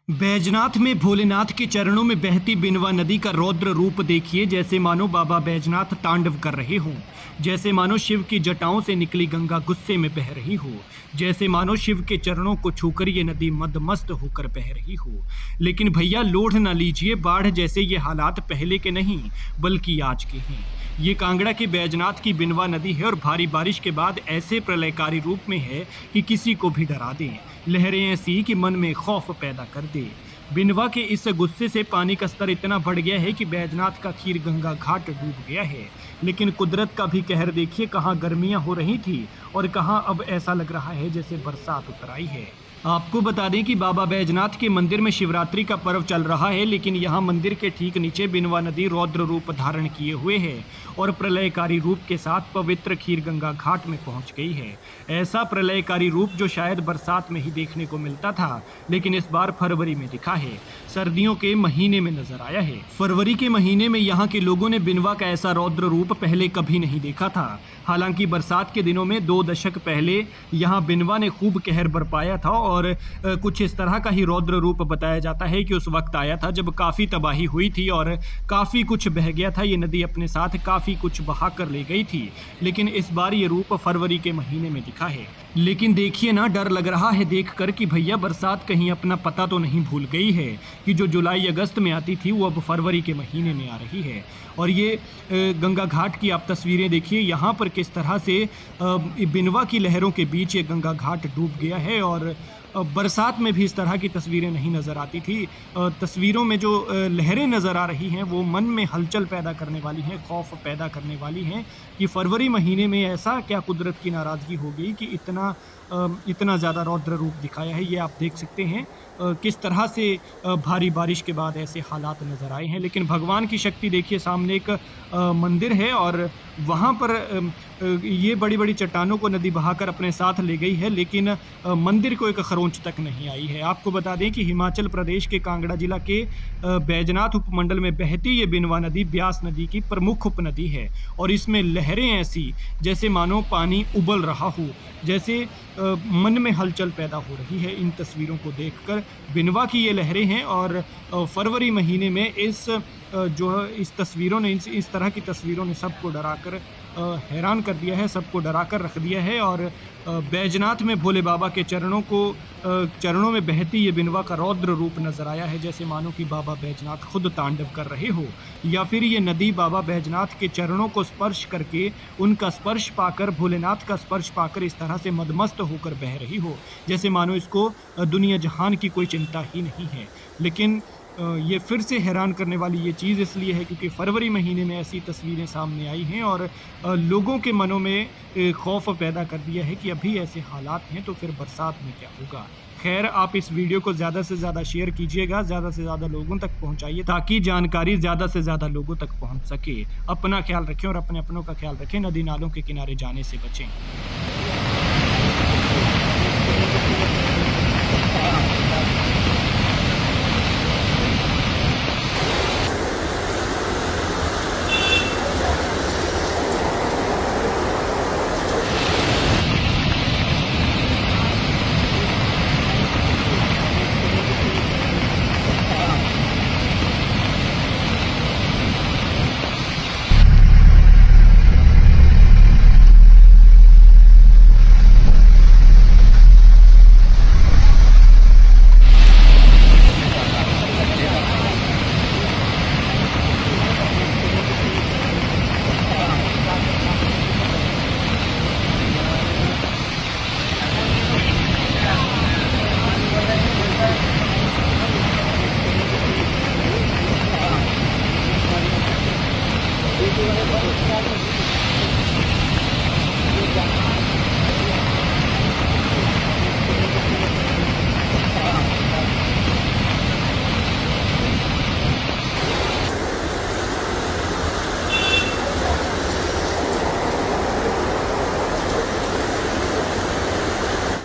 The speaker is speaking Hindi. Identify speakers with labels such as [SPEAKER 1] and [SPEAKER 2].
[SPEAKER 1] बैजनाथ में भोलेनाथ के चरणों में बहती बिनवा नदी का रौद्र रूप देखिए। जैसे मानो बाबा बैजनाथ तांडव कर रहे हों, जैसे मानो शिव की जटाओं से निकली गंगा गुस्से में बह रही हो, जैसे मानो शिव के चरणों को छूकर ये नदी मदमस्त होकर बह रही हो। लेकिन भैया लोढ़ ना लीजिए, बाढ़ जैसे ये हालात पहले के नहीं बल्कि आज के हैं। ये कांगड़ा के बैजनाथ की बिनवा नदी है और भारी बारिश के बाद ऐसे प्रलयकारी रूप में है कि किसी को भी डरा दे। लहरें ऐसी कि मन में खौफ पैदा कर दे। बिनवा के इस गुस्से से पानी का स्तर इतना बढ़ गया है कि बैजनाथ का खीर गंगा घाट डूब गया है। लेकिन कुदरत का भी कहर देखिए, कहाँ गर्मियां हो रही थी और कहाँ अब ऐसा लग रहा है जैसे बरसात उतर आई है। आपको बता दें कि बाबा बैजनाथ के मंदिर में शिवरात्रि का पर्व चल रहा है, लेकिन यहाँ मंदिर के ठीक नीचे बिनवा नदी रौद्र रूप धारण किए हुए है और प्रलयकारी रूप के साथ पवित्र खीर गंगा घाट में पहुंच गई है। ऐसा प्रलयकारी रूप जो शायद बरसात में ही देखने को मिलता था, लेकिन इस बार फरवरी में दिखा है, सर्दियों के महीने में नजर आया है। फरवरी के महीने में यहाँ के लोगों ने बिनवा का ऐसा रौद्र रूप पहले कभी नहीं देखा था। हालांकि बरसात के दिनों में 2 दशक पहले यहाँ बिनवा ने खूब कहर बरपाया था और कुछ इस तरह का ही रौद्र रूप बताया जाता है कि उस वक्त आया था जब काफ़ी तबाही हुई थी और काफ़ी कुछ बह गया था। ये नदी अपने साथ काफ़ी कुछ बहा कर ले गई थी, लेकिन इस बार ये रूप फरवरी के महीने में दिखा है। लेकिन देखिए ना, डर लग रहा है देखकर कि भैया बरसात कहीं अपना पता तो नहीं भूल गई है कि जो जुलाई अगस्त में आती थी वो अब फरवरी के महीने में आ रही है। और ये गंगा घाट की आप तस्वीरें देखिए, यहाँ पर किस तरह से बिनवा की लहरों के बीच ये गंगा घाट डूब गया है और बरसात में भी इस तरह की तस्वीरें नहीं नज़र आती थी। तस्वीरों में जो लहरें नज़र आ रही हैं वो मन में हलचल पैदा करने वाली हैं, खौफ पैदा करने वाली हैं कि फरवरी महीने में ऐसा क्या कुदरत की नाराज़गी हो गई कि इतना ज़्यादा रौद्र रूप दिखाया है। ये आप देख सकते हैं किस तरह से भारी बारिश के बाद ऐसे हालात नज़र आए हैं। लेकिन भगवान की शक्ति देखिए, सामने एक मंदिर है और वहाँ पर ये बड़ी बड़ी चट्टानों को नदी बहाकर अपने साथ ले गई है, लेकिन मंदिर को एक खरोंच तक नहीं आई है। आपको बता दें कि हिमाचल प्रदेश के कांगड़ा जिला के बैजनाथ उपमंडल में बहती ये बिनवा नदी ब्यास नदी की प्रमुख उपनदी है और इसमें लहरें ऐसी जैसे मानो पानी उबल रहा हो, जैसे मन में हलचल पैदा हो रही है इन तस्वीरों को देखकर। बिनवा की ये लहरें हैं और फरवरी महीने में इस तस्वीरों ने इस तरह की तस्वीरों ने सबको डराकर हैरान कर दिया है, सबको डराकर रख दिया है। और बैजनाथ में भोले बाबा के चरणों में बहती ये बिनवा का रौद्र रूप नजर आया है, जैसे मानो कि बाबा बैजनाथ खुद तांडव कर रहे हो, या फिर ये नदी बाबा बैजनाथ के चरणों को स्पर्श करके, उनका स्पर्श पाकर, भोलेनाथ का स्पर्श पाकर इस तरह से मदमस्त होकर बह रही हो, जैसे मानो इसको दुनिया जहान की कोई चिंता ही नहीं है। लेकिन ये फिर से हैरान करने वाली ये चीज़ इसलिए है क्योंकि फरवरी महीने में ऐसी तस्वीरें सामने आई हैं और लोगों के मनों में खौफ पैदा कर दिया है कि अभी ऐसे हालात हैं तो फिर बरसात में क्या होगा। खैर, आप इस वीडियो को ज़्यादा से ज़्यादा शेयर कीजिएगा, ज़्यादा से ज़्यादा लोगों तक पहुंचाइए ताकि जानकारी ज़्यादा से ज़्यादा लोगों तक पहुंच सके। अपना ख्याल रखें और अपने अपनों का ख्याल रखें, नदी नालों के किनारे जाने से बचें।